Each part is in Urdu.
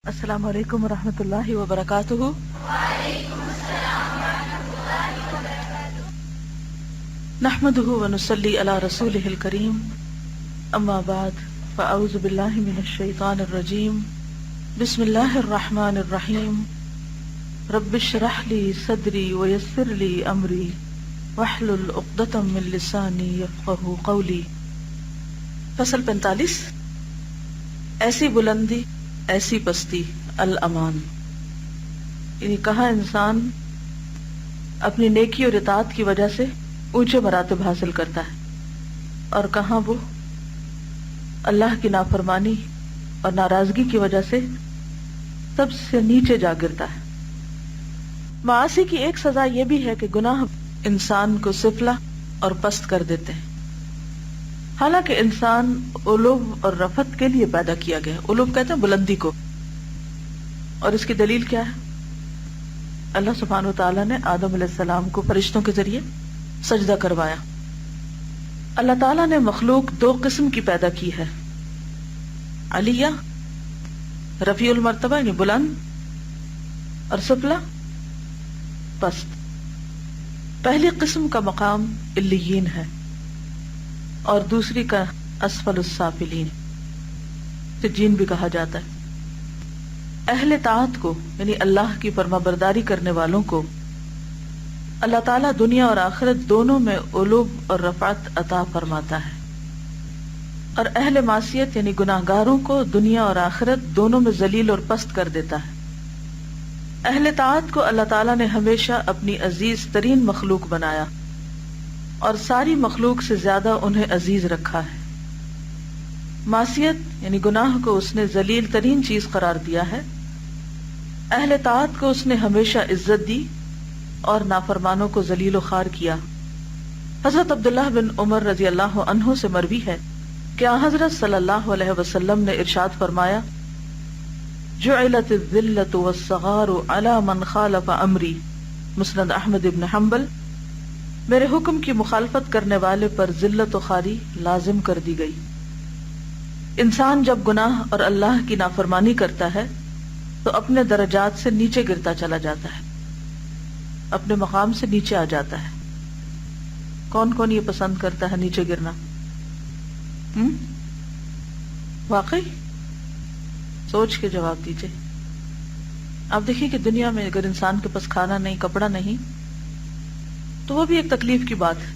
السلام علیکم ورحمۃ اللہ وبرکاتہ۔ نحمده ونصلی علی رسولہ الکریم، اما بعد فاعوذ باللہ من الشیطان الرجیم، بسم اللہ الرحمن الرحیم، رب اشرح لی صدری ویسر لی امری واحلل عقدۃ من لسانی یفقہوا قولی۔ فصل 45، ایسی بلندی ایسی پستی الامان، یعنی کہاں انسان اپنی نیکی اور اطاعت کی وجہ سے اونچے مراتب حاصل کرتا ہے اور کہاں وہ اللہ کی نافرمانی اور ناراضگی کی وجہ سے سب سے نیچے جا گرتا ہے۔ معاصی کی ایک سزا یہ بھی ہے کہ گناہ انسان کو سفلا اور پست کر دیتے ہیں، حالانکہ انسان علو اور رفعت کے لیے پیدا کیا گیا ہے۔ علو کہتے ہیں بلندی کو، اور اس کی دلیل کیا ہے؟ اللہ سبحانہ و تعالیٰ نے آدم علیہ السلام کو فرشتوں کے ذریعے سجدہ کروایا۔ اللہ تعالیٰ نے مخلوق دو قسم کی پیدا کی ہے، علیہ رفیع المرتبہ یعنی بلند، اور سفلا پست۔ پہلی قسم کا مقام علیین ہے اور دوسری کا اسفل السافلین، سجین بھی کہا جاتا ہے۔ اہل طاعت کو یعنی اللہ کی فرما برداری کرنے والوں کو اللہ تعالیٰ دنیا اور آخرت دونوں میں علو اور رفعت عطا فرماتا ہے، اور اہل معصیت یعنی گناہگاروں کو دنیا اور آخرت دونوں میں ذلیل اور پست کر دیتا ہے۔ اہل طاعت کو اللہ تعالیٰ نے ہمیشہ اپنی عزیز ترین مخلوق بنایا اور ساری مخلوق سے زیادہ انہیں عزیز رکھا ہے۔ معصیت یعنی گناہ کو اس نے ذلیل ترین چیز قرار دیا ہے، اہل طاعت کو اس نے ہمیشہ عزت دی اور نافرمانوں کو ذلیل و خوار کیا۔ حضرت عبداللہ بن عمر رضی اللہ عنہ سے مروی ہے کہ حضرت صلی اللہ علیہ وسلم نے ارشاد فرمایا، جعلت الذلة والصغار على من خالف امری، مسند احمد بن حنبل۔ میرے حکم کی مخالفت کرنے والے پر ذلت و خواری لازم کر دی گئی۔ انسان جب گناہ اور اللہ کی نافرمانی کرتا ہے تو اپنے درجات سے نیچے گرتا چلا جاتا ہے، اپنے مقام سے نیچے آ جاتا ہے۔ کون کون یہ پسند کرتا ہے نیچے گرنا؟ واقعی سوچ کے جواب دیجئے۔ آپ دیکھیے کہ دنیا میں اگر انسان کے پاس کھانا نہیں، کپڑا نہیں، تو وہ بھی ایک تکلیف کی بات ہے،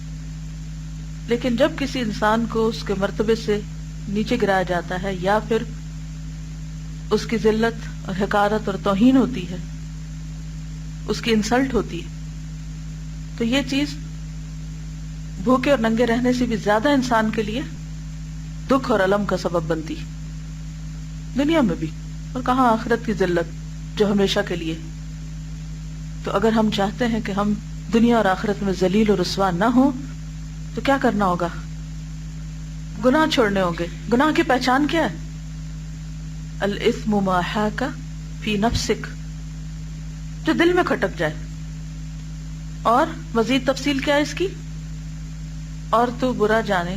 لیکن جب کسی انسان کو اس کے مرتبے سے نیچے گرایا جاتا ہے یا پھر اس کی ذلت اور حقارت اور توہین ہوتی ہے، اس کی انسلٹ ہوتی ہے، تو یہ چیز بھوکے اور ننگے رہنے سے بھی زیادہ انسان کے لیے دکھ اور الم کا سبب بنتی ہے، دنیا میں بھی، اور کہاں آخرت کی ذلت جو ہمیشہ کے لیے۔ تو اگر ہم چاہتے ہیں کہ ہم دنیا اور آخرت میں ذلیل اور رسوا نہ ہوں تو کیا کرنا ہوگا؟ گناہ چھوڑنے ہوں گے۔ گناہ کی پہچان کیا ہے؟ الاثم ما حاک فی نفسک، جو دل میں کھٹک جائے، اور مزید تفصیل کیا ہے اس کی؟ اور تو برا جانے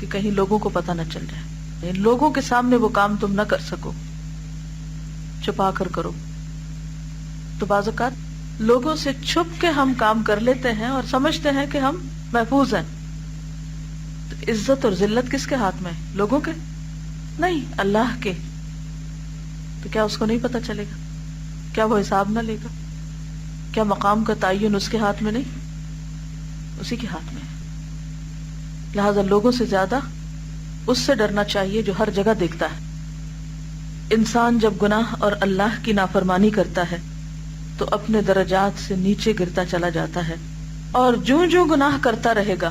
کہ کہیں لوگوں کو پتہ نہ چل جائے، یعنی لوگوں کے سامنے وہ کام تم نہ کر سکو، چھپا کر کرو۔ تو بعض اوقات لوگوں سے چھپ کے ہم کام کر لیتے ہیں اور سمجھتے ہیں کہ ہم محفوظ ہیں۔ تو عزت اور ذلت کس کے ہاتھ میں؟ لوگوں کے نہیں، اللہ کے۔ تو کیا اس کو نہیں پتہ چلے گا؟ کیا وہ حساب نہ لے گا؟ کیا مقام کا تعین اس کے ہاتھ میں نہیں؟ اسی کے ہاتھ میں ہے۔ لہذا لوگوں سے زیادہ اس سے ڈرنا چاہیے جو ہر جگہ دیکھتا ہے۔ انسان جب گناہ اور اللہ کی نافرمانی کرتا ہے تو اپنے درجات سے نیچے گرتا چلا جاتا ہے، اور جو جو گناہ کرتا رہے گا،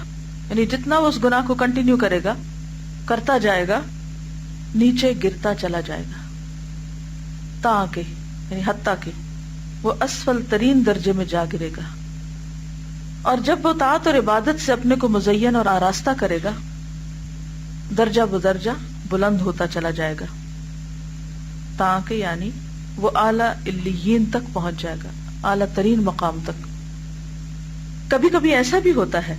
یعنی جتنا وہ اس گناہ کو کنٹینیو کرے گا، کرتا جائے گا، نیچے گرتا چلا جائے گا، تاکہ یعنی حتیٰ کہ وہ اسفل ترین درجے میں جا گرے گا۔ اور جب وہ طاعت اور عبادت سے اپنے کو مزین اور آراستہ کرے گا، درجہ بدرجہ بلند ہوتا چلا جائے گا، تاکہ یعنی وہ اعلیٰ علیین تک پہنچ جائے گا، اعلیٰ ترین مقام تک۔ کبھی کبھی ایسا بھی ہوتا ہے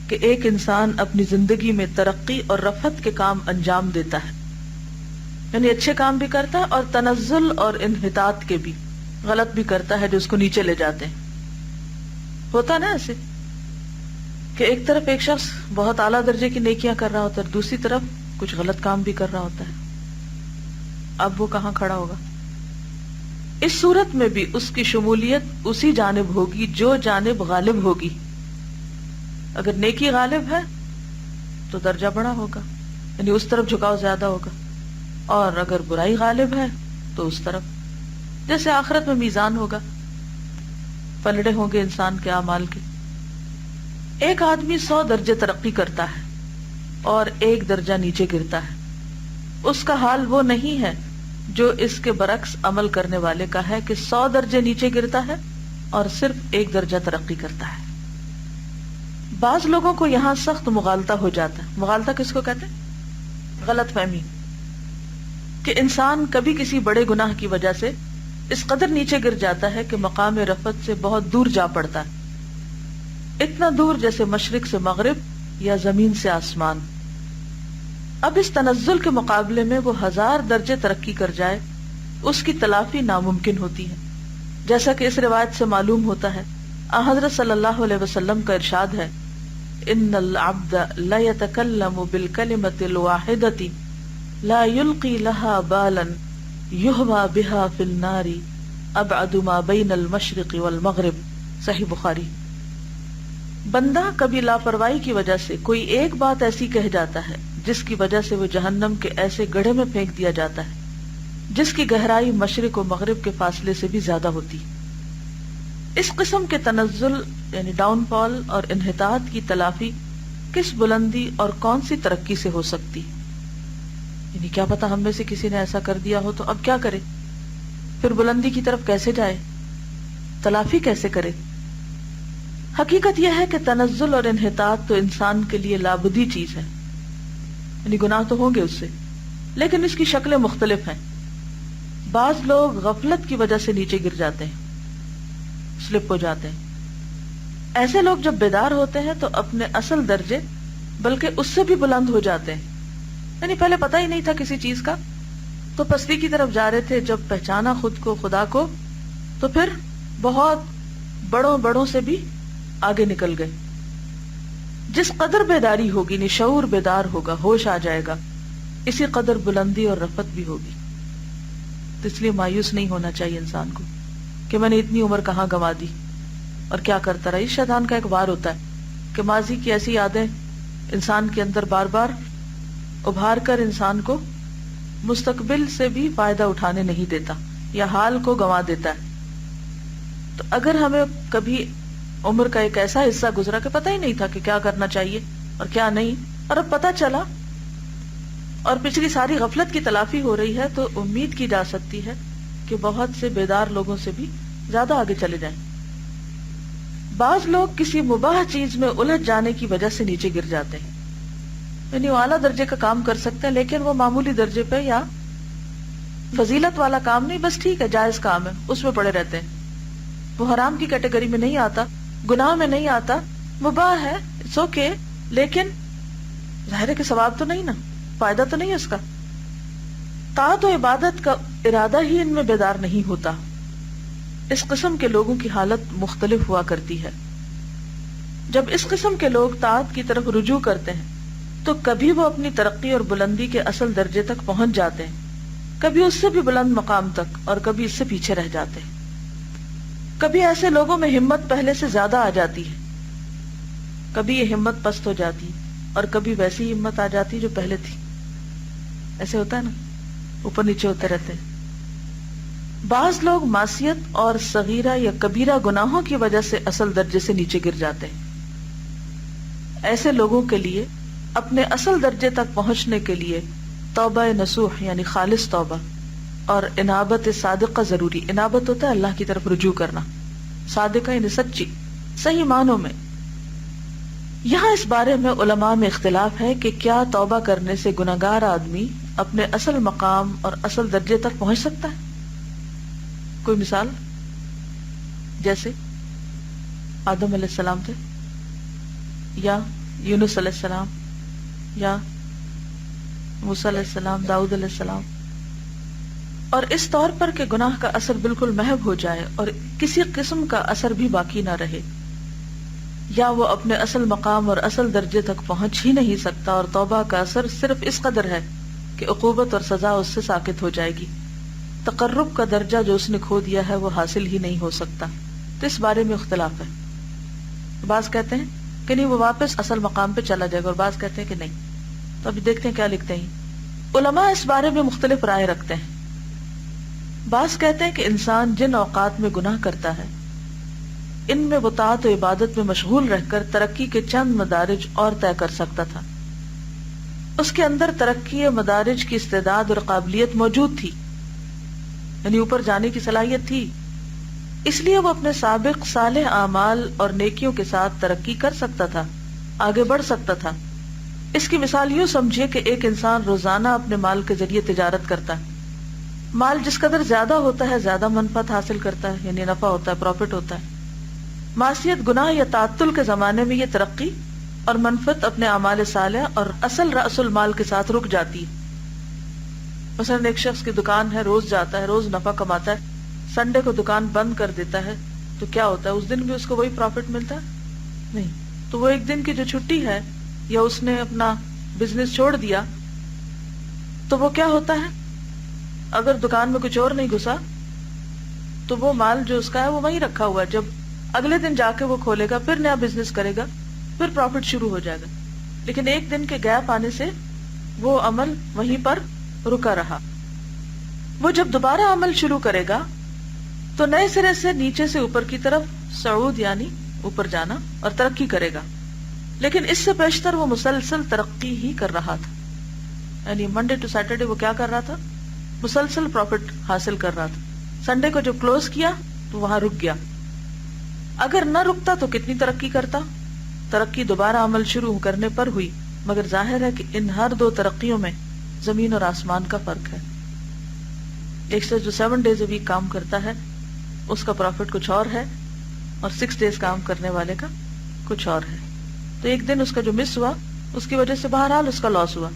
کہ ایک انسان اپنی زندگی میں ترقی اور رفعت کے کام انجام دیتا ہے، یعنی اچھے کام بھی کرتا ہے اور تنزل اور انحطاط کے بھی، غلط بھی کرتا ہے جو اس کو نیچے لے جاتے ہیں. ہوتا نا ایسے کہ ایک طرف ایک شخص بہت اعلیٰ درجے کی نیکیاں کر رہا ہوتا ہے، دوسری طرف کچھ غلط کام بھی کر رہا ہوتا ہے. اب وہ کہاں کھڑا ہوگا؟ اس صورت میں بھی اس کی شمولیت اسی جانب ہوگی جو جانب غالب ہوگی. اگر نیکی غالب ہے تو درجہ بڑا ہوگا، یعنی اس طرف جھکاؤ زیادہ ہوگا، اور اگر برائی غالب ہے تو اس طرف. جیسے آخرت میں میزان ہوگا، پلڑے ہوں گے انسان کے اعمال کے. ایک آدمی 100 درجے ترقی کرتا ہے اور 1 درجہ نیچے گرتا ہے. اس کا حال وہ نہیں ہے جو اس کے برعکس عمل کرنے والے کا ہے کہ 100 درجے نیچے گرتا ہے اور صرف 1 درجہ ترقی کرتا ہے. بعض لوگوں کو یہاں سخت مغالطہ ہو جاتا ہے. مغالطہ کس کو کہتے ہیں؟ غلط فہمی، کہ انسان کبھی کسی بڑے گناہ کی وجہ سے اس قدر نیچے گر جاتا ہے کہ مقام رفعت سے بہت دور جا پڑتا ہے، اتنا دور جیسے مشرق سے مغرب یا زمین سے آسمان. اب اس تنزل کے مقابلے میں وہ 1000 درجے ترقی کر جائے، اس کی تلافی ناممکن ہوتی ہے. جیسا کہ اس روایت سے معلوم ہوتا ہے، حضرت صلی اللہ علیہ وسلم کا ارشاد ہے، ان العبد لا يتكلم بالكلمة الواحدة لا يلقي لها بالا يهوى بها في النار ابعد ما بين المشرق والمغرب. صحیح بخاری. بندہ کبھی لاپرواہی کی وجہ سے کوئی ایک بات ایسی کہہ جاتا ہے جس کی وجہ سے وہ جہنم کے ایسے گڑھے میں پھینک دیا جاتا ہے جس کی گہرائی مشرق و مغرب کے فاصلے سے بھی زیادہ ہوتی. اس قسم کے تنزل یعنی ڈاؤن فال اور انحطاط کی تلافی کس بلندی اور کون سی ترقی سے ہو سکتی؟ یعنی کیا پتا ہم میں سے کسی نے ایسا کر دیا ہو تو اب کیا کرے؟ پھر بلندی کی طرف کیسے جائے؟ تلافی کیسے کرے؟ حقیقت یہ ہے کہ تنزل اور انحطاط تو انسان کے لیے لابدی چیز ہے، یعنی گناہ تو ہوں گے اس سے، لیکن اس کی شکلیں مختلف ہیں. بعض لوگ غفلت کی وجہ سے نیچے گر جاتے ہیں، سلپ ہو جاتے ہیں. ایسے لوگ جب بیدار ہوتے ہیں تو اپنے اصل درجے بلکہ اس سے بھی بلند ہو جاتے ہیں. یعنی پہلے پتہ ہی نہیں تھا کسی چیز کا تو پستی کی طرف جا رہے تھے، جب پہچانا خود کو خدا کو تو پھر بہت بڑوں سے بھی آگے نکل گئے. جس قدر بیداری ہوگی، یعنی شعور بیدار ہوگا، ہوش آ جائے گا، اسی قدر بلندی اور رفعت بھی ہوگی. تو اس لیے مایوس نہیں ہونا چاہیے انسان کو کہ میں نے اتنی عمر کہاں گنوا دی اور کیا کرتا رہا. یہ شیطان کا ایک وار ہوتا ہے کہ ماضی کی ایسی یادیں انسان کے اندر بار بار ابھار کر انسان کو مستقبل سے بھی فائدہ اٹھانے نہیں دیتا یا حال کو گنوا دیتا ہے. تو اگر ہمیں کبھی عمر کا ایک ایسا حصہ گزرا کہ پتہ ہی نہیں تھا کہ کیا کرنا چاہیے اور کیا نہیں، اور اب پتہ چلا اور پچھلی ساری غفلت کی تلافی ہو رہی ہے، تو امید کی جا سکتی ہے کہ بہت سے بیدار لوگوں سے بھی زیادہ آگے چلے جائیں. بعض لوگ کسی مباح چیز میں الجھ جانے کی وجہ سے نیچے گر جاتے ہیں، یعنی وہ اعلیٰ درجے کا کام کر سکتے ہیں لیکن وہ معمولی درجے پہ یا فضیلت والا کام نہیں، بس ٹھیک ہے جائز کام ہے اس میں پڑے رہتے ہیں. وہ حرام کی کیٹیگری میں نہیں آتا، گناہ میں نہیں آتا، مباح ہے، اٹس اوکے، لیکن ظاہر ہے کہ ثواب تو نہیں نا، فائدہ تو نہیں اس کا. طاعت و عبادت کا ارادہ ہی ان میں بیدار نہیں ہوتا. اس قسم کے لوگوں کی حالت مختلف ہوا کرتی ہے. جب اس قسم کے لوگ طاعت کی طرف رجوع کرتے ہیں تو کبھی وہ اپنی ترقی اور بلندی کے اصل درجے تک پہنچ جاتے ہیں، کبھی اس سے بھی بلند مقام تک اور کبھی اس سے پیچھے رہ جاتے ہیں. کبھی ایسے لوگوں میں ہمت پہلے سے زیادہ آ جاتی ہے، کبھی یہ ہمت پست ہو جاتی اور کبھی ویسی ہمت آ جاتی جو پہلے تھی. ایسے ہوتا ہے نا، اوپر نیچے ہوتے رہتے ہیں. بعض لوگ معصیت اور صغیرہ یا کبیرہ گناہوں کی وجہ سے اصل درجے سے نیچے گر جاتے ہیں. ایسے لوگوں کے لیے اپنے اصل درجے تک پہنچنے کے لیے توبہ نصوح یعنی خالص توبہ اور انابت صادقہ ضروری. انابت ہوتا ہے اللہ کی طرف رجوع کرنا، صادقہ یعنی سچی، صحیح معنوں میں. یہاں اس بارے میں علماء میں اختلاف ہے کہ کیا توبہ کرنے سے گناہگار آدمی اپنے اصل مقام اور اصل درجے تک پہنچ سکتا ہے. کوئی مثال؟ جیسے آدم علیہ السلام تھے، یا یونس علیہ السلام، یا موسیٰ علیہ السلام، داؤد علیہ السلام، اور اس طور پر کہ گناہ کا اثر بالکل محو ہو جائے اور کسی قسم کا اثر بھی باقی نہ رہے، یا وہ اپنے اصل مقام اور اصل درجے تک پہنچ ہی نہیں سکتا، اور توبہ کا اثر صرف اس قدر ہے کہ عقوبت اور سزا اس سے ساقط ہو جائے گی، تقرب کا درجہ جو اس نے کھو دیا ہے وہ حاصل ہی نہیں ہو سکتا۔ تو اس بارے میں اختلاف ہے، بعض کہتے ہیں کہ نہیں وہ واپس اصل مقام پہ چلا جائے گا، اور بعض کہتے ہیں کہ نہیں۔ تو ابھی دیکھتے ہیں کیا لکھتے ہیں علماء، اس بارے میں مختلف رائے رکھتے ہیں۔ بعض کہتے ہیں کہ انسان جن اوقات میں گناہ کرتا ہے ان میں وہ طاعت و عبادت میں مشغول رہ کر ترقی کے چند مدارج اور طے کر سکتا تھا، اس کے اندر ترقی مدارج کی استعداد اور قابلیت موجود تھی، یعنی اوپر جانے کی صلاحیت تھی، اس لیے وہ اپنے سابق صالح اعمال اور نیکیوں کے ساتھ ترقی کر سکتا تھا، آگے بڑھ سکتا تھا۔ اس کی مثال یوں سمجھیے کہ ایک انسان روزانہ اپنے مال کے ذریعے تجارت کرتا ہے، مال جس قدر زیادہ ہوتا ہے زیادہ منفعت حاصل کرتا ہے، یعنی نفع ہوتا ہے، پروفٹ ہوتا ہے۔ معصیت، گناہ یا تعطل کے زمانے میں یہ ترقی اور منفعت اپنے اعمال صالح اور اصل رأس المال کے ساتھ رک جاتی ہے۔ مثلا ایک شخص کی دکان ہے، روز جاتا ہے، روز نفع کماتا ہے، سنڈے کو دکان بند کر دیتا ہے، تو کیا ہوتا ہے؟ اس دن بھی اس کو وہی پروفٹ ملتا ہے؟ نہیں۔ تو وہ ایک دن کی جو چھٹی ہے یا اس نے اپنا بزنس چھوڑ دیا تو وہ کیا ہوتا ہے؟ اگر دکان میں کچھ اور نہیں گھسا تو وہ مال جو اس کا ہے وہ وہیں رکھا ہوا ہے، جب اگلے دن جا کے وہ کھولے گا، پھر نیا بزنس کرے گا، پھر پروفٹ شروع ہو جائے گا۔ لیکن ایک دن کے گیپ آنے سے وہ عمل وہیں پر رکا رہا۔ وہ جب دوبارہ عمل شروع کرے گا تو نئے سرے سے نیچے سے اوپر کی طرف صعود، یعنی اوپر جانا اور ترقی کرے گا۔ لیکن اس سے بیشتر وہ مسلسل ترقی ہی کر رہا تھا، یعنی منڈے ٹو سیٹرڈے وہ کیا کر رہا تھا؟ مسلسل پروفٹ حاصل کر رہا تھا۔ سنڈے کو جب کلوز کیا تو وہاں رک گیا۔ اگر نہ رکتا تو کتنی ترقی کرتا؟ ترقی دوبارہ عمل شروع کرنے پر ہوئی، مگر ظاہر ہے کہ ان ہر دو ترقیوں میں زمین اور آسمان کا فرق ہے۔ ایک سے جو 7 days a week کام کرتا ہے اس کا پروفٹ کچھ اور ہے، اور 6 days کام کرنے والے کا کچھ اور ہے۔ تو ایک دن اس کا جو مس ہوا اس کی وجہ سے بہرحال اس کا لاس ہوا۔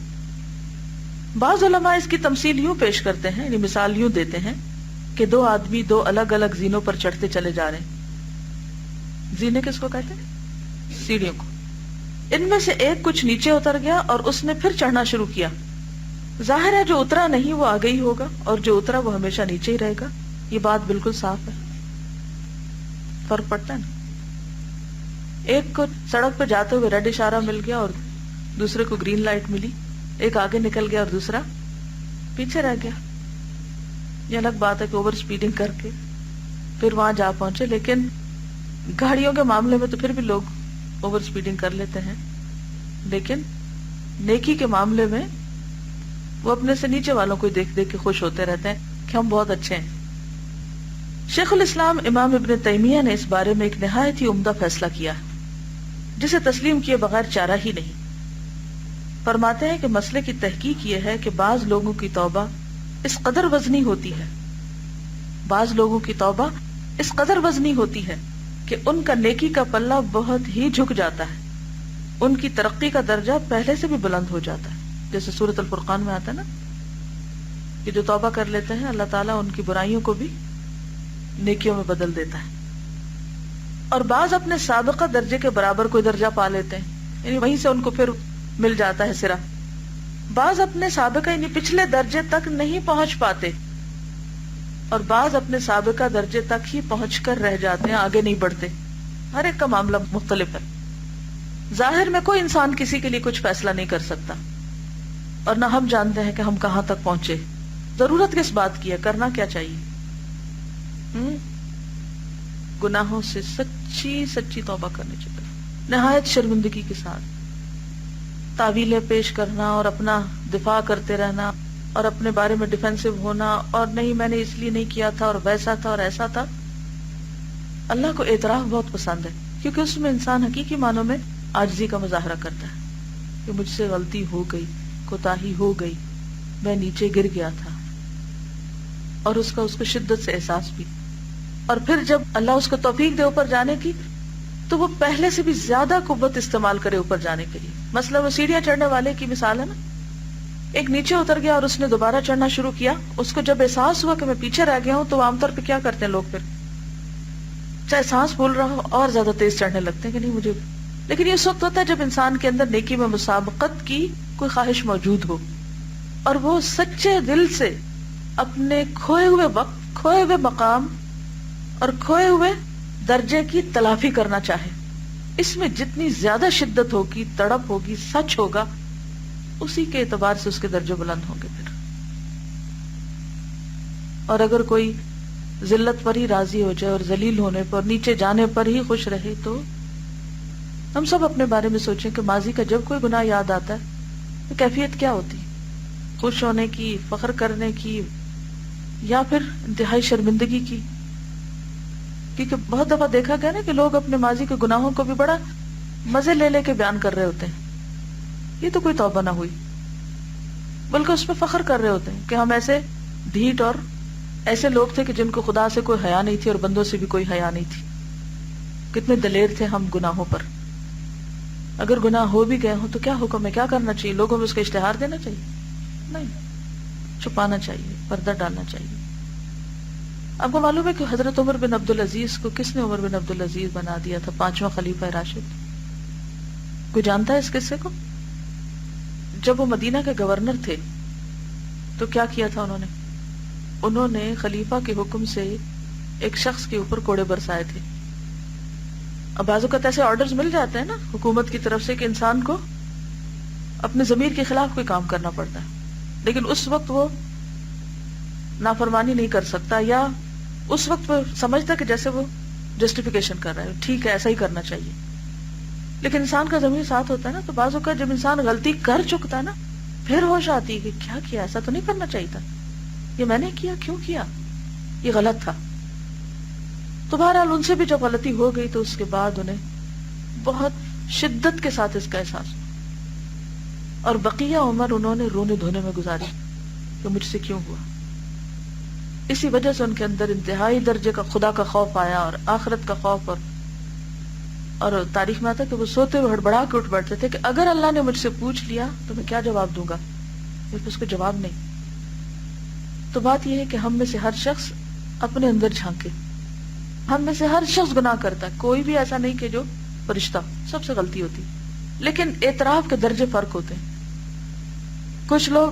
بعض علماء اس کی تمثیل یوں پیش کرتے ہیں، یعنی مثال یوں دیتے ہیں کہ 2 آدمی 2 الگ الگ زینوں پر چڑھتے چلے جا رہے ہیں۔ زینے کس کو کہتے ہیں؟ سیڑھیوں کو۔ ان میں سے ایک کچھ نیچے اتر گیا اور اس نے پھر چڑھنا شروع کیا۔ ظاہر ہے جو اترا نہیں وہ آگے ہی ہوگا، اور جو اترا وہ ہمیشہ نیچے ہی رہے گا۔ یہ بات بالکل صاف ہے، فرق پڑتا ہے نا۔ ایک کو سڑک پہ جاتے ہوئے ریڈ اشارہ مل گیا اور دوسرے کو گرین لائٹ ملی، ایک آگے نکل گیا اور دوسرا پیچھے رہ گیا۔ یہ الگ بات ہے کہ اوور سپیڈنگ کر کے پھر وہاں جا پہنچے، لیکن گاڑیوں کے معاملے میں تو پھر بھی لوگ اوور سپیڈنگ کر لیتے ہیں، لیکن نیکی کے معاملے میں وہ اپنے سے نیچے والوں کو دیکھ دیکھ کے خوش ہوتے رہتے ہیں کہ ہم بہت اچھے ہیں۔ شیخ الاسلام امام ابن تیمیہ نے اس بارے میں ایک نہایت ہی عمدہ فیصلہ کیا جسے تسلیم کیے بغیر چارہ ہی نہیں۔ فرماتے ہیں کہ مسئلے کی تحقیق یہ ہے کہ بعض لوگوں کی توبہ اس قدر وزنی ہوتی ہے، بعض لوگوں کی توبہ اس قدر وزنی ہوتی ہے کہ ان کا نیکی کا پلہ بہت ہی جھک جاتا ہے، ان کی ترقی کا درجہ پہلے سے بھی بلند ہو جاتا ہے۔ جیسے سورۃ الفرقان میں آتا ہے نا کہ جو توبہ کر لیتے ہیں اللہ تعالیٰ ان کی برائیوں کو بھی نیکیوں میں بدل دیتا ہے۔ اور بعض اپنے سابقہ درجے کے برابر کوئی درجہ پا لیتے ہیں، یعنی وہیں سے ان کو پھر مل جاتا ہے سرا۔ بعض اپنے سابقہ یعنی پچھلے درجے تک نہیں پہنچ پاتے، اور بعض اپنے سابقہ درجے تک ہی پہنچ کر رہ جاتے ہیں، آگے نہیں بڑھتے۔ ہر ایک کا معاملہ مختلف ہے۔ ظاہر میں کوئی انسان کسی کے لیے کچھ فیصلہ نہیں کر سکتا، اور نہ ہم جانتے ہیں کہ ہم کہاں تک پہنچے۔ ضرورت کس بات کی ہے؟ کرنا کیا چاہیے؟ گناہوں سے سچی سچی توبہ کرنی چاہیے، نہایت شرمندگی کے ساتھ۔ تعویلیں پیش کرنا اور اپنا دفاع کرتے رہنا اور اپنے بارے میں ڈیفینسو ہونا، اور نہیں میں نے اس لیے نہیں کیا تھا اور ویسا تھا اور ایسا تھا۔ اللہ کو اعتراف بہت پسند ہے، کیونکہ اس میں انسان حقیقی معنوں میں عاجزی کا مظاہرہ کرتا ہے کہ مجھ سے غلطی ہو گئی، کوتاہی ہو گئی، میں نیچے گر گیا تھا، اور اس کو شدت سے احساس بھی۔ اور پھر جب اللہ اس کو توفیق دے اوپر جانے کی تو وہ پہلے سے بھی زیادہ قوت استعمال کرے اوپر جانے کے لیے۔ مثلا وہ سیڑھیاں چڑھنے والے کی مثال ہے نا، ایک نیچے اتر گیا اور اس نے دوبارہ چڑھنا شروع کیا. اس کو جب احساس ہوا کہ میں پیچھے رہ گیا ہوں تو عام طور پہ کیا کرتے ہیں لوگ, پھر چاہے سانس پھول رہا ہو اور زیادہ تیز چڑھنے لگتے ہیں کہ نہیں مجھے. لیکن یہ اس وقت ہوتا ہے جب انسان کے اندر نیکی میں مسابقت کی کوئی خواہش موجود ہو اور وہ سچے دل سے اپنے کھوئے ہوئے وقت, کھوئے ہوئے مقام اور کھوئے ہوئے درجے کی تلافی کرنا چاہے. اس میں جتنی زیادہ شدت ہوگی, تڑپ ہوگی, سچ ہوگا, اسی کے اعتبار سے اس کے درجے بلند ہوں گے پھر. اور اگر کوئی ذلت پر ہی راضی ہو جائے اور ذلیل ہونے پر, نیچے جانے پر ہی خوش رہے, تو ہم سب اپنے بارے میں سوچیں کہ ماضی کا جب کوئی گناہ یاد آتا ہے تو کیفیت کیا ہوتی, خوش ہونے کی, فخر کرنے کی, یا پھر انتہائی شرمندگی کی. کیونکہ بہت دفعہ دیکھا گیا نا کہ لوگ اپنے ماضی کے گناہوں کو بھی بڑا مزے لے لے کے بیان کر رہے ہوتے ہیں. یہ تو کوئی توبہ نہ ہوئی, بلکہ اس پہ فخر کر رہے ہوتے ہیں کہ ہم ایسے ڈھیٹ اور ایسے لوگ تھے کہ جن کو خدا سے کوئی حیا نہیں تھی اور بندوں سے بھی کوئی حیا نہیں تھی. کتنے دلیر تھے ہم گناہوں پر. اگر گناہ ہو بھی گئے ہوں تو کیا حکم ہے, کیا کرنا چاہیے؟ لوگوں میں اس کا اشتہار دینا چاہیے؟ نہیں, چھپانا چاہیے, پردہ ڈالنا چاہیے. آپ کو معلوم ہے کہ حضرت عمر بن عبدالعزیز کو کس نے عمر بن عبدالعزیز بنا دیا تھا, 5واں خلیفہ راشد؟ کوئی جانتا ہے اس قصے کو؟ جب وہ مدینہ کے گورنر تھے تو کیا کیا تھا انہوں نے خلیفہ کے حکم سے ایک شخص کے اوپر کوڑے برسائے تھے. اب بعض اوقات ایسے آرڈرز مل جاتے ہیں نا حکومت کی طرف سے کہ انسان کو اپنے ضمیر کے خلاف کوئی کام کرنا پڑتا ہے, لیکن اس وقت وہ نافرمانی نہیں کر سکتا, یا اس وقت وہ سمجھتا کہ جیسے وہ جسٹیفیکیشن کر رہا ہے, ٹھیک ہے ایسا ہی کرنا چاہیے. لیکن انسان کا ضمیر ساتھ ہوتا ہے نا, تو بعض اوقات جب انسان غلطی کر چکتا ہے نا, پھر ہوش آتی ہے کہ کیا کیا, ایسا تو نہیں کرنا چاہیے تھا, یہ میں نے کیا, کیوں کیا, یہ غلط تھا. تو بہرحال ان سے بھی جب غلطی ہو گئی تو اس کے بعد انہیں بہت شدت کے ساتھ اس کا احساس ہوا, اور بقیہ عمر انہوں نے رونے دھونے میں گزاری کہ مجھ سے کیوں ہوا. اسی وجہ سے ان کے اندر انتہائی درجے کا خدا کا خوف آیا اور آخرت کا خوف, اور تاریخ میں آتا ہے کہ وہ سوتے ہوئے ہڑبڑا کے اٹھ بیٹھتے تھے کہ اگر اللہ نے مجھ سے پوچھ لیا تو میں کیا جواب دوں گا, اس کو جواب نہیں. تو بات یہ ہے کہ ہم میں سے ہر شخص اپنے اندر جھانکے. ہم میں سے ہر شخص گناہ کرتا ہے, کوئی بھی ایسا نہیں کہ جو فرشتہ, سب سے غلطی ہوتی, لیکن اعتراف کے درجے فرق ہوتے ہیں. کچھ لوگ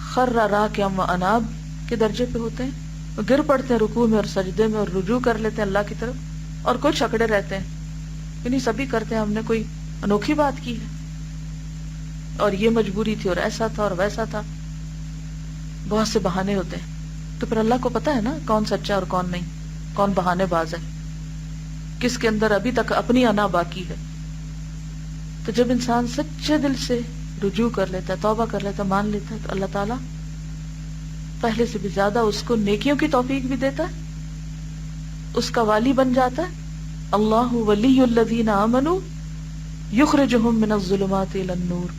خر راکعا واناب کے درجے پہ ہوتے ہیں, وہ گر پڑتے ہیں رکوع میں اور سجدے میں اور رجوع کر لیتے ہیں اللہ کی طرف, اور کچھ اکڑے رہتے ہیں یعنی سبھی کرتے ہیں, ہم نے کوئی انوکھی بات کی ہے اور یہ مجبوری تھی اور ایسا تھا اور ویسا تھا, بہت سے بہانے ہوتے ہیں. تو پھر اللہ کو پتا ہے نا کون سچا اور کون نہیں, کون بہانے باز ہے, کس کے اندر ابھی تک اپنی انا باقی ہے. تو جب انسان سچے دل سے رجوع کر لیتا ہے, توبہ کر لیتا ہے, مان لیتا ہے, تو اللہ تعالیٰ پہلے سے بھی زیادہ اس کو نیکیوں کی توفیق بھی دیتا ہے, اس کا والی بن جاتا ہے. اللہ ولی الذین آمنوا یخرجہم من الظلمات الی النور,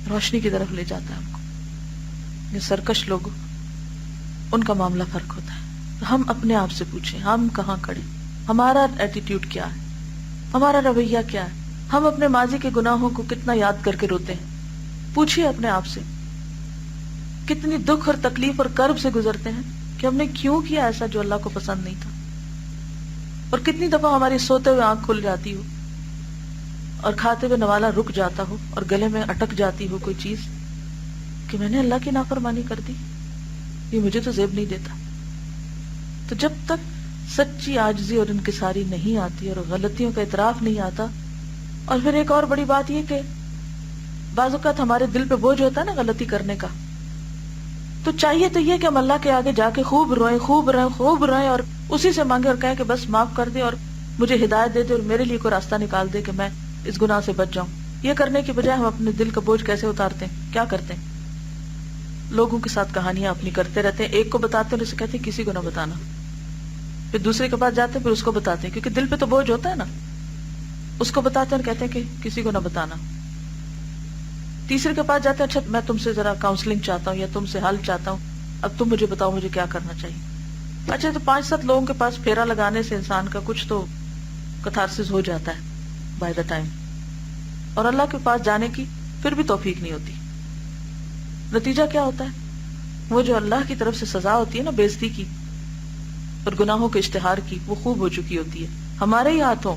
روشنی کی طرف لے جاتا ہے ہم کو. یہ سرکش لوگ, ان کا معاملہ فرق ہوتا ہے. تو ہم اپنے آپ سے پوچھیں ہم کہاں کھڑے, ہمارا ایٹیٹیوڈ کیا ہے, ہمارا رویہ کیا ہے, ہم اپنے ماضی کے گناہوں کو کتنا یاد کر کے روتے ہیں. پوچھئے اپنے آپ سے کتنی دکھ اور تکلیف اور کرب سے گزرتے ہیں کہ ہم نے کیوں کیا ایسا جو اللہ کو پسند نہیں تھا, اور کتنی دفعہ ہماری سوتے ہوئے آنکھ کھل جاتی ہو اور کھاتے ہوئے نوالا رک جاتا ہو اور گلے میں اٹک جاتی ہو کوئی چیز کہ میں نے اللہ کی نافرمانی کر دی, یہ مجھے تو زیب نہیں دیتا. تو جب تک سچی عاجزی اور انکساری نہیں آتی اور غلطیوں کا اعتراف نہیں آتا, اور پھر ایک اور بڑی بات یہ کہ بعض اوقات ہمارے دل پہ بوجھ ہوتا ہے نا غلطی کرنے کا, تو چاہیے تو یہ کہ ہم اللہ کے آگے جا کے خوب روئیں, خوب روئیں, خوب روئیں, اور اسی سے مانگے اور کہیں کہ بس معاف کر دے اور مجھے ہدایت دے دے اور میرے لیے کوئی راستہ نکال دے کہ میں اس گناہ سے بچ جاؤں. یہ کرنے کی بجائے ہم اپنے دل کا بوجھ کیسے اتارتے ہیں, کیا کرتے ہیں, لوگوں کے ساتھ کہانیاں اپنی کرتے رہتے ہیں. ایک کو بتاتے ہیں, اسے کہتے ہیں کسی کو نہ بتانا, پھر دوسرے کے پاس جاتے ہیں, پھر اس کو بتاتے ہیں, کیونکہ دل پہ تو بوجھ ہوتا ہے نا, اس کو بتاتے ہیں اور کہتے ہیں کہ کسی کو نہ بتانا. تیسرے کے پاس جاتے ہیں, اچھا میں تم سے ذرا کاؤنسلنگ چاہتا ہوں یا تم سے حل چاہتا ہوں, اب تم مجھے بتاؤ مجھے کیا کرنا چاہیے. اچھا تو 5-7 لوگوں کے پاس پھیرا لگانے سے انسان کا کچھ تو کتھارسس ہو جاتا ہے بائی دا ٹائم, اور اللہ کے پاس جانے کی پھر بھی توفیق نہیں ہوتی. نتیجہ کیا ہوتا ہے؟ وہ جو اللہ کی طرف سے سزا ہوتی ہے نا بےعزتی کی اور گناہوں کے اشتہار کی، وہ خوب ہو چکی ہوتی ہے ہمارے ہی ہاتھوں.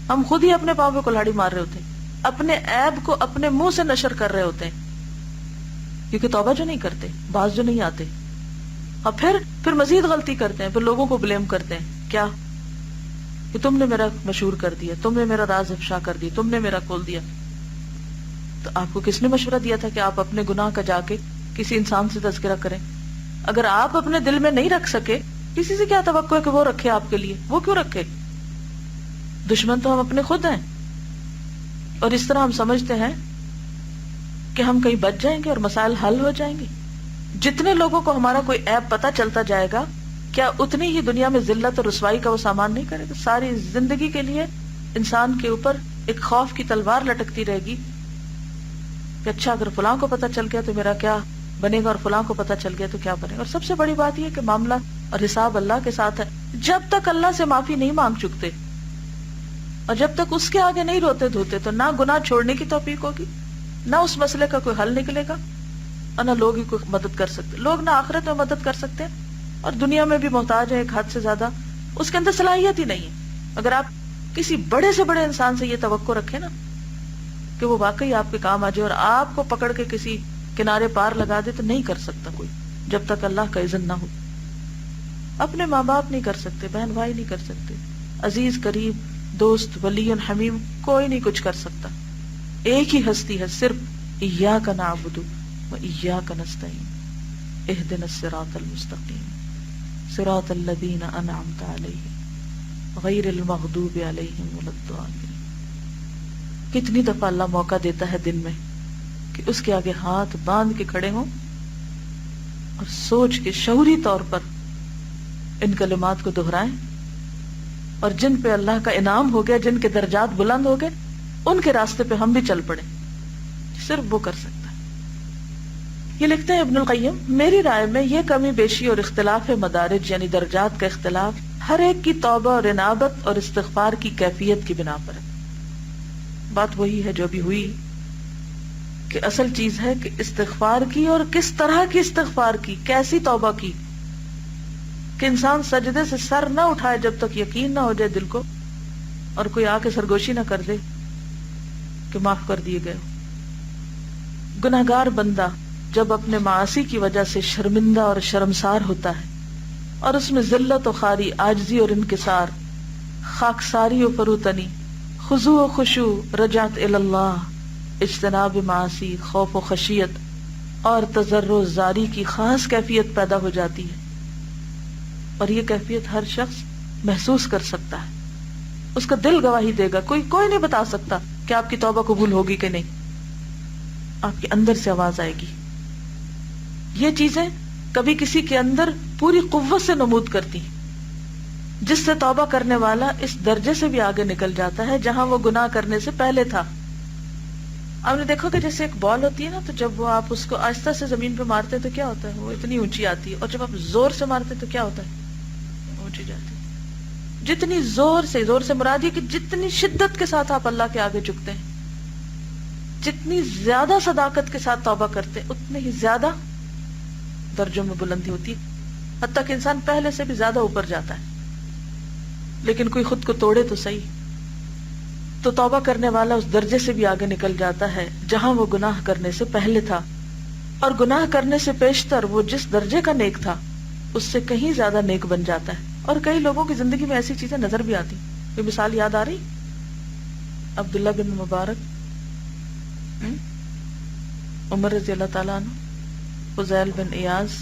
ہم خود ہی اپنے پاؤں پہ کلہاڑی مار رہے ہوتے ہیں، اپنے عیب کو اپنے منہ سے نشر کر رہے ہوتے ہیں، کیونکہ توبہ جو نہیں کرتے، باز جو نہیں آتے، اور پھر مزید غلطی کرتے ہیں، پھر لوگوں کو بلیم کرتے ہیں. کیا کہ تم نے میرا مشہور کر دیا، تم نے میرا راز افشا کر دیا، تم نے میرا کھول دیا. تو آپ کو کس نے مشورہ دیا تھا کہ آپ اپنے گناہ کا جا کے کسی انسان سے تذکرہ کریں؟ اگر آپ اپنے دل میں نہیں رکھ سکے، کسی سے کیا توقع ہے کہ وہ رکھے آپ کے لیے؟ وہ کیوں رکھے؟ دشمن تو ہم اپنے خود ہیں. اور اس طرح ہم سمجھتے ہیں کہ ہم کہیں بچ جائیں گے اور مسائل حل ہو جائیں گے. جتنے لوگوں کو ہمارا کوئی عیب پتہ چلتا جائے گا، کیا اتنی ہی دنیا میں ذلت اور رسوائی کا وہ سامان نہیں کرے گا؟ ساری زندگی کے لیے انسان کے اوپر ایک خوف کی تلوار لٹکتی رہے گی کہ اچھا اگر فلاں کو پتہ چل گیا تو میرا کیا بنے گا، اور فلاں کو پتہ چل گیا تو کیا بنے گا. اور سب سے بڑی بات یہ کہ معاملہ اور حساب اللہ کے ساتھ ہے. جب تک اللہ سے معافی نہیں مانگ چکتے اور جب تک اس کے آگے نہیں روتے دھوتے، تو نہ گناہ چھوڑنے کی توفیق ہوگی، نہ اس مسئلے کا کوئی حل نکلے گا، اور نہ لوگ ہی کوئی مدد کر سکتے. لوگ نہ آخرت میں مدد کر سکتے اور دنیا میں بھی محتاج ہے ایک حد سے زیادہ. اس کے اندر صلاحیت ہی نہیں ہے. اگر آپ کسی بڑے سے بڑے انسان سے یہ توقع رکھیں نا کہ وہ واقعی آپ کے کام آ جائے اور آپ کو پکڑ کے کسی کنارے پار لگا دے، تو نہیں کر سکتا کوئی جب تک اللہ کا اذن نہ ہو. اپنے ماں باپ نہیں کر سکتے، بہن بھائی نہیں کر سکتے، عزیز قریب دوست ولی حمیم کوئی نہیں کچھ کر سکتا. ایک ہی ہستی ہے، صرف ایاک نعبد و ایاک نستعین اہدنا الصراط المستقیم صراط الذین انعمت علیہم غیر المغضوب علیہم ولا الضالین. کتنی دفعہ اللہ موقع دیتا ہے دن میں کہ اس کے آگے ہاتھ باندھ کے کھڑے ہوں اور سوچ کے شعوری طور پر ان کلمات کو دہرائیں، اور جن پہ اللہ کا انعام ہو گیا، جن کے درجات بلند ہو گئے، ان کے راستے پہ ہم بھی چل پڑے. صرف وہ کر سکتا ہے. یہ لکھتے ہیں ابن القیم، میری رائے میں یہ کمی بیشی اور اختلاف مدارج یعنی درجات کا اختلاف ہر ایک کی توبہ اور انابت اور استغفار کی کیفیت کی بنا پر ہے. بات وہی ہے جو بھی ہوئی کہ اصل چیز ہے کہ استغفار کی، اور کس طرح کی استغفار کی، کیسی توبہ کی کہ انسان سجدے سے سر نہ اٹھائے جب تک یقین نہ ہو جائے دل کو، اور کوئی آ کے سرگوشی نہ کر دے کہ معاف کر دیے گئے. گناہگار بندہ جب اپنے معاصی کی وجہ سے شرمندہ اور شرمسار ہوتا ہے اور اس میں ذلت و خواری، عاجزی اور انکسار، خاکساری و فروتنی، خضوع و خشوع، رجعت الی اللہ، اجتناب معاصی، خوف و خشیت اور تضرع و زاری کی خاص کیفیت پیدا ہو جاتی ہے. اور یہ کیفیت ہر شخص محسوس کر سکتا ہے، اس کا دل گواہی دے گا. کوئی نہیں بتا سکتا کہ آپ کی توبہ قبول ہوگی کہ نہیں. آپ کے اندر سے آواز آئے گی. یہ چیزیں کبھی کسی کے اندر پوری قوت سے نمود کرتی ہیں، جس سے توبہ کرنے والا اس درجے سے بھی آگے نکل جاتا ہے جہاں وہ گناہ کرنے سے پہلے تھا. آپ نے دیکھو کہ جیسے ایک بال ہوتی ہے نا، تو جب وہ آپ اس کو آہستہ سے زمین پہ مارتے ہیں تو کیا ہوتا ہے؟ وہ اتنی اونچی آتی ہے. اور جب آپ زور سے مارتے ہیں تو کیا ہوتا ہے؟ اونچی جاتی ہے. جتنی زور سے مراد یہ کہ جتنی شدت کے ساتھ آپ اللہ کے آگے جھکتے ہیں، جتنی زیادہ صداقت کے ساتھ توبہ کرتے ہیں، اتنے ہی زیادہ درجوں میں بلندی ہوتی ہے، حتیٰ کہ انسان پہلے سے بھی زیادہ اوپر جاتا ہے. لیکن کوئی خود کو توڑے تو صحیح. تو توبہ کرنے والا اس درجے سے بھی آگے نکل جاتا ہے جہاں وہ گناہ کرنے سے پہلے تھا، اور گناہ کرنے سے پیشتر وہ جس درجے کا نیک تھا اس سے کہیں زیادہ نیک بن جاتا ہے. اور کئی لوگوں کی زندگی میں ایسی چیزیں نظر بھی آتی. کوئی مثال یاد آ رہی؟ عبداللہ بن مبارک، عمر رضی اللہ تعالیٰ عنہ، فضیل بن ایاز،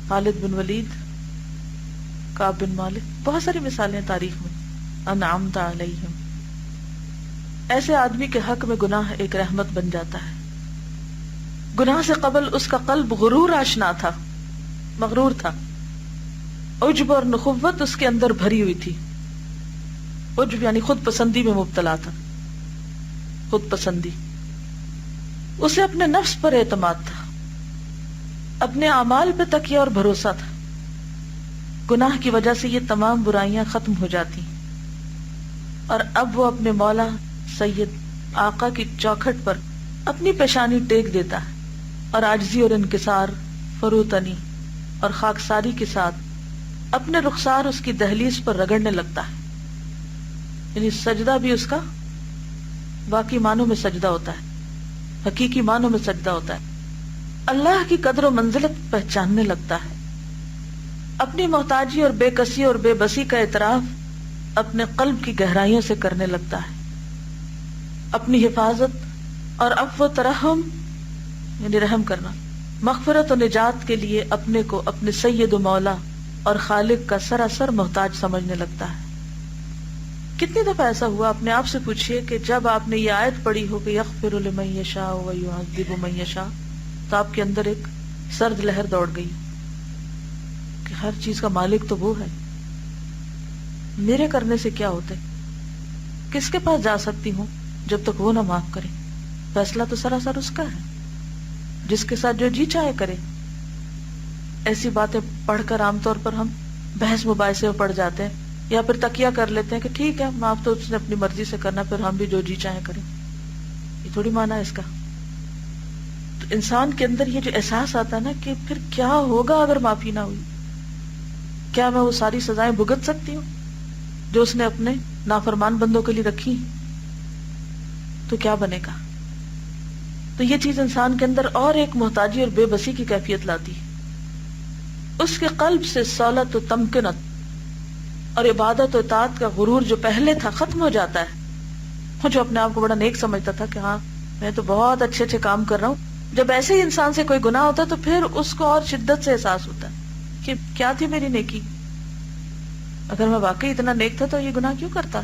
خالد بن ولید، کعب بن مالک. بہت ساری مثالیں تاریخ میں. انعمت علیہم. ایسے آدمی کے حق میں گناہ ایک رحمت بن جاتا ہے. گناہ سے قبل اس کا قلب غرور آشنا تھا، مغرور تھا. عجب اور نخوت اس کے اندر بھری ہوئی تھی. عجب یعنی خود پسندی میں مبتلا تھا. خود پسندی. اسے اپنے نفس پر اعتماد تھا، اپنے اعمال پہ تکیہ اور بھروسہ تھا. گناہ کی وجہ سے یہ تمام برائیاں ختم ہو جاتی، اور اب وہ اپنے مولا سید آقا کی چوکھٹ پر اپنی پیشانی ٹیک دیتا ہے اور عاجزی اور انکسار، فروتنی اور خاکساری کے ساتھ اپنے رخسار اس کی دہلیز پر رگڑنے لگتا ہے. یعنی سجدہ بھی اس کا واقعی معنوں میں سجدہ ہوتا ہے، حقیقی معنوں میں سجدہ ہوتا ہے. اللہ کی قدر و منزلت پہچاننے لگتا ہے. اپنی محتاجی اور بے کسی اور بے بسی کا اعتراف اپنے قلب کی گہرائیوں سے کرنے لگتا ہے. اپنی حفاظت اور عفو و ترحم یعنی رحم کرنا، مغفرت و نجات کے لیے اپنے کو اپنے سید و مولا اور خالق کا سراسر محتاج سمجھنے لگتا ہے. کتنی دفعہ ایسا ہوا، اپنے آپ سے پوچھئے کہ جب آپ نے یہ آیت پڑھی ہو کہ یغفر لمن یشاء ویعذب من یشاء، تو آپ کے اندر ایک سرد لہر دوڑ گئی کہ ہر چیز کا مالک تو وہ ہے، میرے کرنے سے کیا ہوتا ہے، کس کے پاس جا سکتی ہوں جب تک وہ نہ معاف کرے. فیصلہ تو سراسر اس کا ہے، جس کے ساتھ جو جی چاہے کرے. ایسی باتیں پڑھ کر عام طور پر ہم بحث مباحثے میں پڑ جاتے ہیں، یا پھر تکیہ کر لیتے ہیں کہ ٹھیک ہے معاف تو اس نے اپنی مرضی سے کرنا، پھر ہم بھی جو جی چاہے کریں. یہ تھوڑی معنی ہے اس کا. تو انسان کے اندر یہ جو احساس آتا ہے نا کہ پھر کیا ہوگا اگر معافی نہ ہوئی، کیا میں وہ ساری سزائیں بھگت سکتی ہوں جو اس نے اپنے نافرمان بندوں کے لیے رکھی، تو کیا بنے گا. تو یہ چیز انسان کے اندر اور ایک محتاجی اور بے بسی کی کیفیت لاتی ہے. اس کے قلب سے سولت و تمکنت اور عبادت و اطاعت کا غرور جو پہلے تھا ختم ہو جاتا ہے. وہ جو اپنے آپ کو بڑا نیک سمجھتا تھا کہ ہاں میں تو بہت اچھے اچھے کام کر رہا ہوں، جب ایسے ہی انسان سے کوئی گناہ ہوتا ہے تو پھر اس کو اور شدت سے احساس ہوتا ہے کہ کیا تھی میری نیکی، اگر میں واقعی اتنا نیک تھا تو یہ گناہ کیوں کرتا.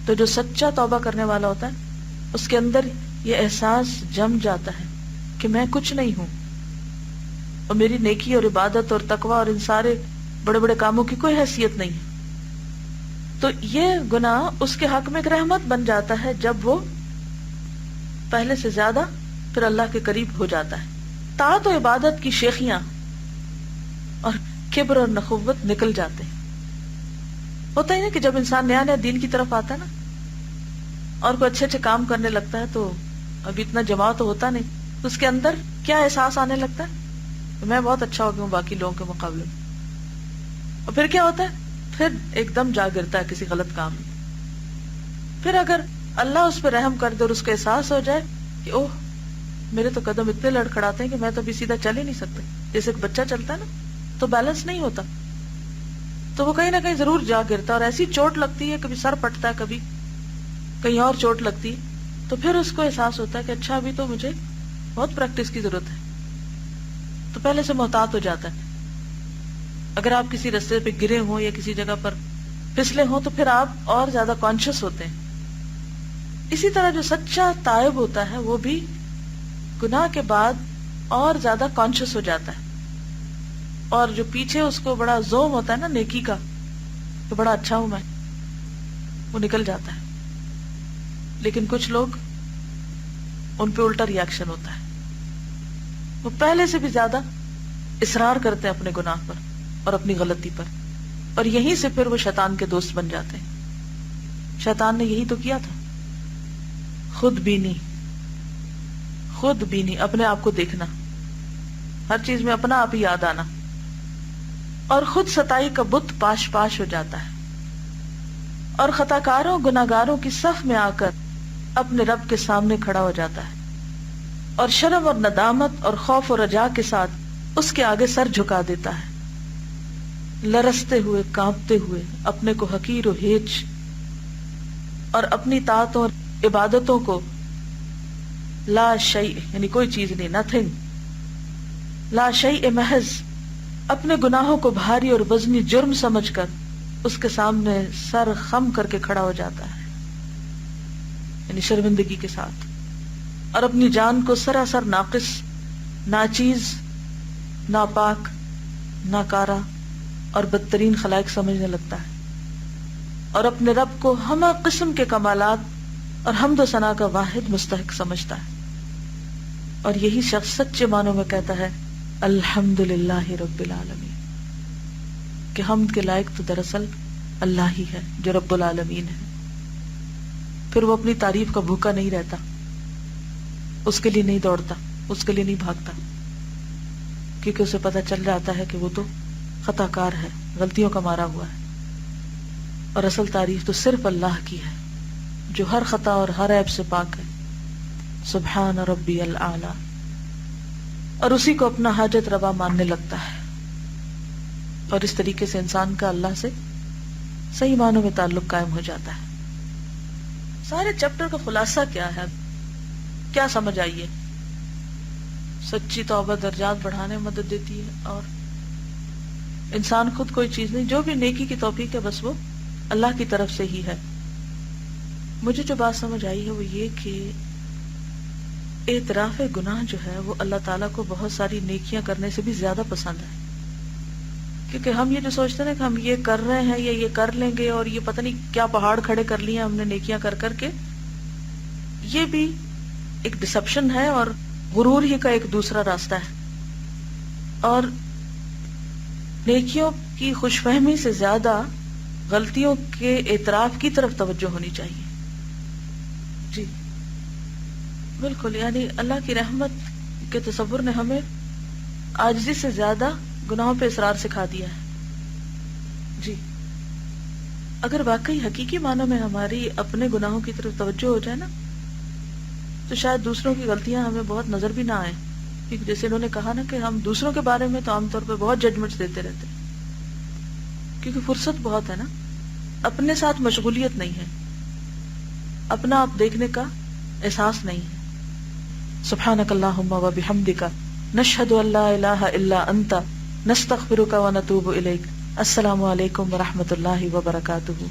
تو جو سچا توبہ کرنے والا ہوتا ہے اس کے اندر یہ احساس جم جاتا ہے کہ میں کچھ نہیں ہوں، اور میری نیکی اور عبادت اور تقوی اور ان سارے بڑے بڑے کاموں کی کوئی حیثیت نہیں. تو یہ گناہ اس کے حق میں ایک رحمت بن جاتا ہے جب وہ پہلے سے زیادہ پھر اللہ کے قریب ہو جاتا ہے. طاعت و عبادت کی شیخیاں اور کبر اور نخوت نکل جاتے ہیں. ہوتا ہی نا کہ جب انسان نیا نیا دین کی طرف آتا ہے نا اور کوئی اچھے اچھے کام کرنے لگتا ہے تو ابھی اتنا جماع تو ہوتا نہیں، تو اس کے اندر کیا احساس آنے لگتا ہے کہ میں بہت اچھا ہو گیا ہوں باقی لوگوں کے مقابلے میں. اور پھر کیا ہوتا ہے، پھر ایک دم جا گرتا ہے کسی غلط کام میں. پھر اگر اللہ اس پہ رحم کر دے اور اس کو احساس ہو جائے کہ اوہ میرے تو قدم اتنے لڑکھڑاتے ہیں کہ میں تو ابھی سیدھا چل ہی نہیں سکتا، جیسے ایک بچہ چلتا ہے نا تو بیلنس نہیں ہوتا، تو وہ کہیں نہ کہیں ضرور جا گرتا ہے اور ایسی چوٹ لگتی ہے، کبھی سر پھٹتا ہے، کبھی کہیں اور چوٹ لگتی ہے. تو پھر اس کو احساس ہوتا ہے کہ اچھا ابھی تو مجھے بہت پریکٹس کی ضرورت ہے. تو پہلے سے محتاط ہو جاتا ہے. اگر آپ کسی رستے پہ گرے ہوں یا کسی جگہ پر پھسلے ہوں تو پھر آپ اور زیادہ کانشیس ہوتے ہیں. اسی طرح جو سچا تائب ہوتا ہے وہ بھی گناہ کے بعد اور زیادہ کانشیس ہو جاتا ہے، اور جو پیچھے اس کو بڑا زوم ہوتا ہے نا نیکی کا تو بڑا اچھا ہوں میں، وہ نکل جاتا ہے. لیکن کچھ لوگ ان پہ الٹا ری ایکشن ہوتا ہے، وہ پہلے سے بھی زیادہ اصرار کرتے ہیں اپنے گناہ پر اور اپنی غلطی پر، اور یہیں سے پھر وہ شیطان کے دوست بن جاتے ہیں. شیطان نے یہی تو کیا تھا، خود بینی اپنے آپ کو دیکھنا، ہر چیز میں اپنا آپ ہی یاد آنا، اور خود ستائی کا بت پاش پاش ہو جاتا ہے، اور خطاکاروں گناہگاروں کی صف میں آ کر اپنے رب کے سامنے کھڑا ہو جاتا ہے، اور شرم اور ندامت اور خوف و رجا کے ساتھ اس کے آگے سر جھکا دیتا ہے، لرزتے ہوئے کانپتے ہوئے اپنے کو حقیر و ہیچ اور اپنی طاعتوں اور عبادتوں کو لا شیء یعنی کوئی چیز نہیں، نتھنگ، لا شیء محض اپنے گناہوں کو بھاری اور وزنی جرم سمجھ کر اس کے سامنے سر خم کر کے کھڑا ہو جاتا ہے، یعنی شرمندگی کے ساتھ، اور اپنی جان کو سراسر ناقص، ناچیز، ناپاک، ناکارہ اور بدترین خلائق سمجھنے لگتا ہے، اور اپنے رب کو ہمہ قسم کے کمالات اور حمد و ثنا کا واحد مستحق سمجھتا ہے. اور یہی شخص سچے معنوں میں کہتا ہے الحمدللہ رب العالمین، کہ حمد کے لائق تو دراصل اللہ ہی ہے جو رب العالمین ہے. پھر وہ اپنی تعریف کا بھوکا نہیں رہتا، اس کے لیے نہیں دوڑتا، اس کے لیے نہیں بھاگتا، کیونکہ اسے پتہ چل جاتا ہے کہ وہ تو خطا کار ہے، غلطیوں کا مارا ہوا ہے. اور اصل تعریف تو صرف اللہ کی ہے جو ہر خطا اور ہر عیب سے پاک ہے. سبحان ربی الاعلی. اور اسی کو اپنا حاجت روا ماننے لگتا ہے، اور اس طریقے سے انسان کا اللہ سے صحیح معنوں میں تعلق قائم ہو جاتا ہے. سارے چیپٹر کا خلاصہ کیا ہے؟ کیا سمجھ آئیے؟ سچی توبہ درجات بڑھانے میں مدد دیتی ہے، اور انسان خود کوئی چیز نہیں، جو بھی نیکی کی توفیق ہے بس وہ اللہ کی طرف سے ہی ہے. مجھے جو بات سمجھ آئی ہے وہ یہ کہ اعتراف گناہ جو ہے وہ اللہ تعالیٰ کو بہت ساری نیکیاں کرنے سے بھی زیادہ پسند ہے. کیونکہ ہم یہ جو سوچتے ہیں کہ ہم یہ کر رہے ہیں یا یہ کر لیں گے، اور یہ پتہ نہیں کیا پہاڑ کھڑے کر لیے ہم نے نیکیاں کر کر کے، یہ بھی ایک ڈسپشن ہے اور غرور ہی کا ایک دوسرا راستہ ہے. اور نیکیوں کی خوش فہمی سے زیادہ غلطیوں کے اعتراف کی طرف توجہ ہونی چاہیے. جی بالکل، یعنی اللہ کی رحمت کے تصور نے ہمیں عاجزی سے زیادہ گناہوں پہ اصرار سکھا دیا ہے. جی اگر واقعی حقیقی معنوں میں ہماری اپنے گناہوں کی طرف توجہ ہو جائے نا، تو شاید دوسروں کی غلطیاں ہمیں بہت نظر بھی نہ آئیں. کیونکہ جیسے انہوں نے کہا نا کہ ہم دوسروں کے بارے میں تو عام طور پہ بہت ججمنٹس دیتے رہتے ہیں، کیونکہ فرصت بہت ہے نا، اپنے ساتھ مشغولیت نہیں ہے، اپنا آپ دیکھنے کا احساس نہیں ہے. سبحانک اللہم و بحمدک نشہد ان لا الہ الا انت نستغفرک و نتوب الیک. السلام علیکم ورحمۃ اللہ وبرکاتہ.